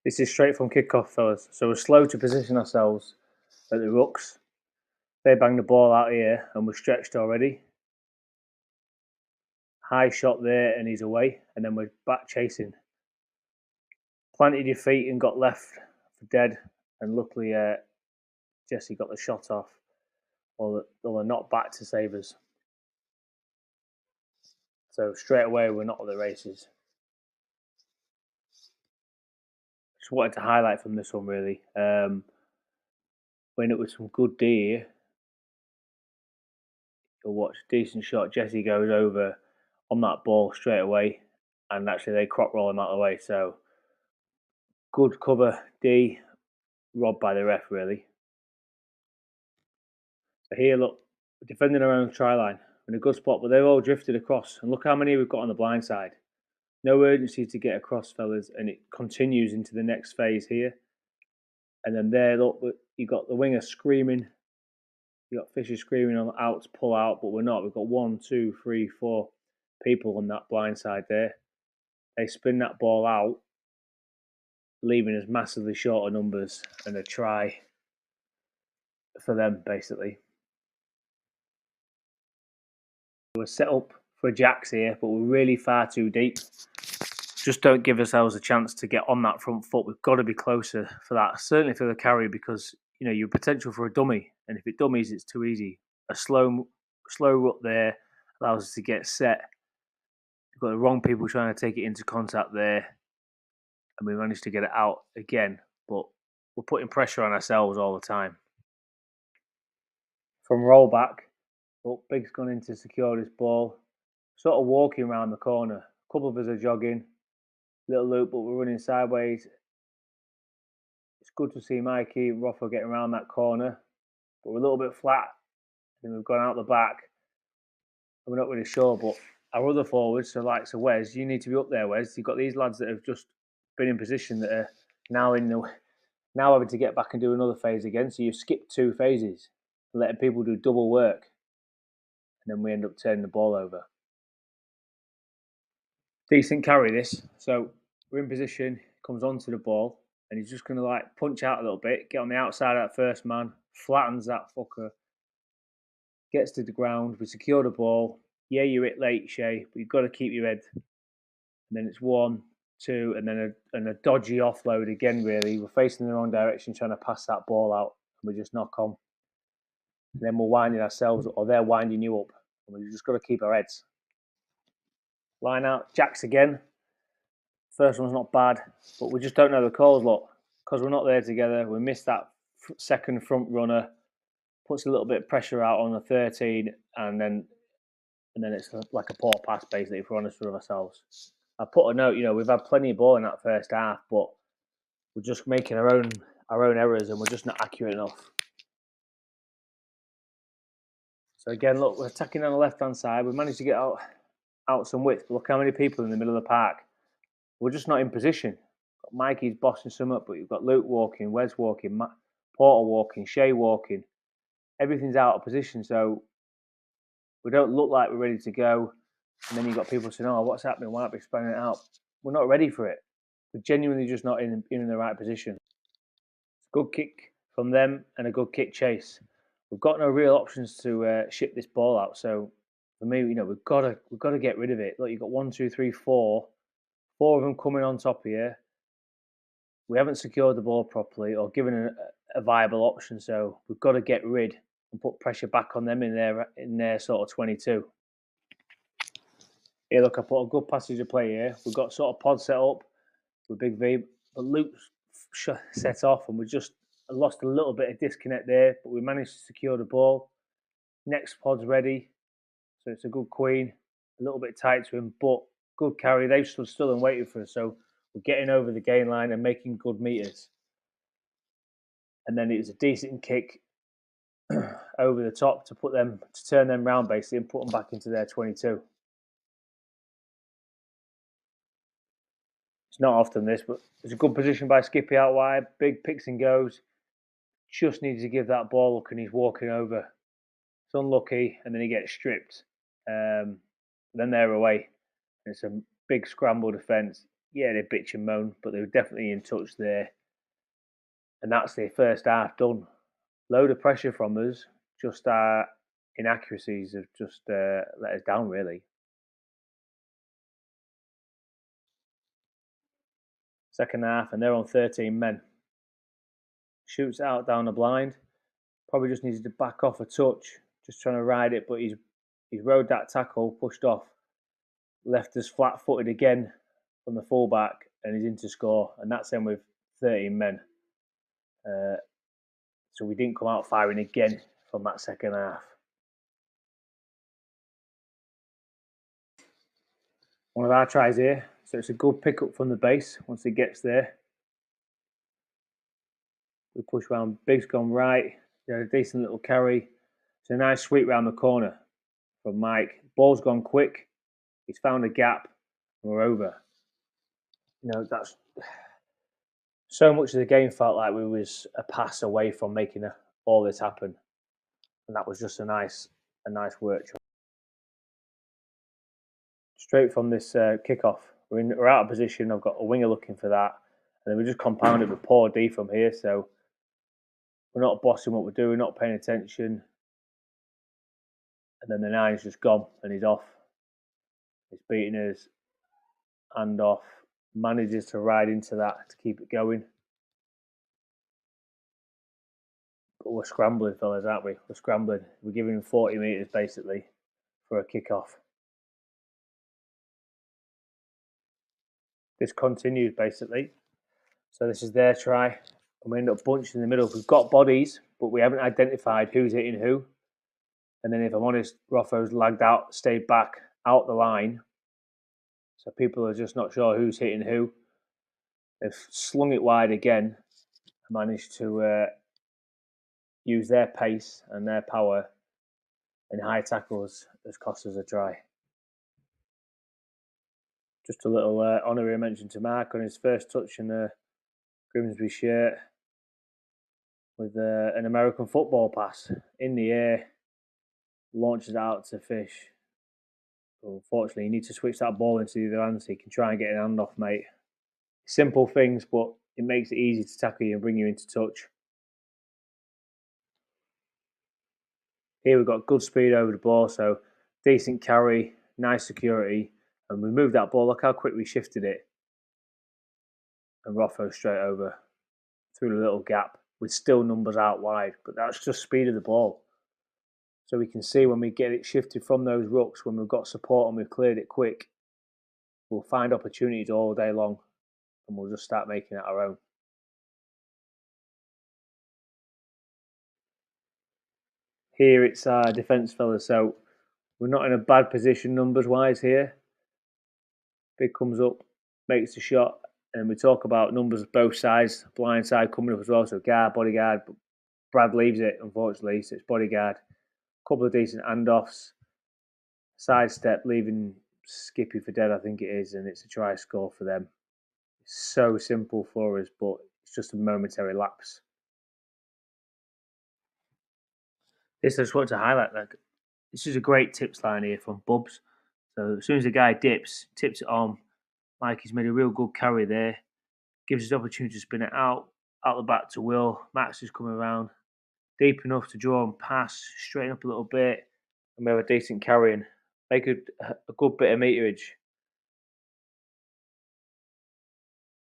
This is straight from kickoff, fellas. So we're slow to position ourselves at the rucks. They bang the ball out here and we're stretched already. High shot there and he's away. And then we're back chasing. Planted your feet and got left for dead. And luckily Jesse got the shot off. Or they're not back to save us. So straight away we're not at the races. Just wanted to highlight from this one really. When it was some good D here. You'll watch a decent shot. Jesse goes over on that ball straight away, and actually they crop roll him out of the way. So good cover D, robbed by the ref really. So here, look, we're defending our own try line. We're in a good spot, but they've all drifted across. And look how many we've got on the blind side. No urgency to get across, fellas, and it continues into the next phase here. And then there, look, you got the winger screaming. You got Fisher screaming on out to pull out, but we're not. We've got 1, 2, 3, 4 people on that blind side there. They spin that ball out, leaving us massively short of numbers and a try for them, basically. We're set up for jacks here, but we're really far too deep. Just don't give ourselves a chance to get on that front foot. We've got to be closer for that, certainly for the carry, because you know you're potential for a dummy, and if it dummies, it's too easy. A slow rut there allows us to get set. We've got the wrong people trying to take it into contact there, and we managed to get it out again, but we're putting pressure on ourselves all the time. From roll back, Big's gone in to secure this ball, sort of walking around the corner. A couple of us are jogging, little loop, but we're running sideways. It's good to see Mikey and Roffa getting around that corner, but we're a little bit flat, and we've gone out the back. And we're not really sure, but our other forwards, so like Wes, you need to be up there, Wes. You've got these lads that have just been in position that are now having to get back and do another phase again. So you've skipped 2 phases, letting people do double work, and then we end up turning the ball over. Decent carry this. So we're in position, comes onto the ball, and he's just going to like punch out a little bit, get on the outside of that first man, flattens that fucker, gets to the ground. We secure the ball. Yeah, you're it late, Shay, but you've got to keep your head. And then it's 1, 2, and then a dodgy offload again, really. We're facing the wrong direction, trying to pass that ball out, and we just knock on. And then we're winding ourselves up, or they're winding you up, and we've just got to keep our heads. Line out, jacks again. First one's not bad, but we just don't know the calls, look. Because we're not there together, we missed that second front runner, puts a little bit of pressure out on the 13, and then it's like a poor pass, basically, if we're honest with ourselves. I put a note, we've had plenty of ball in that first half, but we're just making our own errors, and we're just not accurate enough. So again, look, we're attacking on the left-hand side. We managed to get out some width, but look how many people in the middle of the park. We're just not in position. Got Mikey's bossing some up, but you've got Luke walking, Wes walking, Porter walking, Shay walking. Everything's out of position, so we don't look like we're ready to go. And then you've got people saying, oh, what's happening? Why aren't we spreading it out? We're not ready for it. We're genuinely just not in the right position. It's a good kick from them and a good kick chase. We've got no real options to ship this ball out. So for me, we've got to get rid of it. Look, you've got 1, 2, 3, 4 of them coming on top here. We haven't secured the ball properly or given a viable option. So we've got to get rid and put pressure back on them in their sort of 22. Here, look, I put a good passage of play here. We've got sort of pod set up with Big V, but Luke's set off, and we just lost a little bit of disconnect there, but we managed to secure the ball. Next pod's ready, so it's a good queen, a little bit tight to him, but good carry. They've stood still and waited for us, so we're getting over the gain line and making good meters. And then it was a decent kick over the top to turn them round basically and put them back into their 22. It's not often this, but it's a good position by Skippy out wide. Big picks and goes. Just needs to give that ball look, and he's walking over. It's unlucky, and then he gets stripped. Then they're away. It's a big scramble defence. yeah, they bitch and moan, but they were definitely in touch there. And that's the first half done. Load of pressure from us, just our inaccuracies have just let us down, really. Second half, and they're on 13 men. Shoots out down the blind. Probably just needed to back off a touch, just trying to ride it, but he's rode that tackle, pushed off, left us flat footed again from the fullback, and he's in to score. And that's him with 13 men. So we didn't come out firing again from that second half. One of our tries here. So it's a good pickup from the base once it gets there. We push round. Big's gone right. He had a decent little carry. It's a nice sweep round the corner from Mike. Ball's gone quick. He's found a gap, and we're over. That's so much of the game felt like we was a pass away from making all this happen, and that was just a nice work. Straight from this kickoff, we're out of position. I've got a winger looking for that, and then we just compounded with poor D from here. So we're not bossing what we're doing, not paying attention, and then the nine's just gone and he's off. He's beating us and off. Manages to ride into that to keep it going. But we're scrambling, fellas, aren't we? We're scrambling. We're giving him 40 metres basically for a kick-off. This continues basically. So this is their try. And we end up bunched in the middle. We've got bodies, but we haven't identified who's hitting who. And then if I'm honest, Roffo's lagged out, stayed back out the line. So people are just not sure who's hitting who. They've slung it wide again and managed to use their pace and their power in high tackles has cost us a try. Just a little honorary mention to Mark on his first touch in the Grimsby shirt with an American football pass in the air, launches out to fish. Unfortunately, you need to switch that ball into the other hand so you can try and get an hand off, mate. Simple things, but it makes it easy to tackle you and bring you into touch. Here we've got good speed over the ball, so decent carry, nice security, and we moved that ball. Look how quick we shifted it. And Roffo straight over through the little gap with still numbers out wide, but that's just speed of the ball. So we can see when we get it shifted from those rucks, when we've got support and we've cleared it quick, we'll find opportunities all day long and we'll just start making it our own. Here it's our defence fellas, so we're not in a bad position numbers wise here. Big comes up, makes the shot, and we talk about numbers both sides, blind side coming up as well, so guard, bodyguard, but Brad leaves it unfortunately, so it's bodyguard. Couple of decent handoffs, sidestep, leaving Skippy for dead, I think it is, and it's a try score for them. It's so simple for us, but it's just a momentary lapse. This I just want to highlight, like, this is a great tips line here from Bubs. So as soon as the guy tips it on, Mikey's made a real good carry there. Gives us the opportunity to spin it out the back to Will. Max is coming around, deep enough to draw and pass, straighten up a little bit, and we have a decent carry and make a good bit of meterage.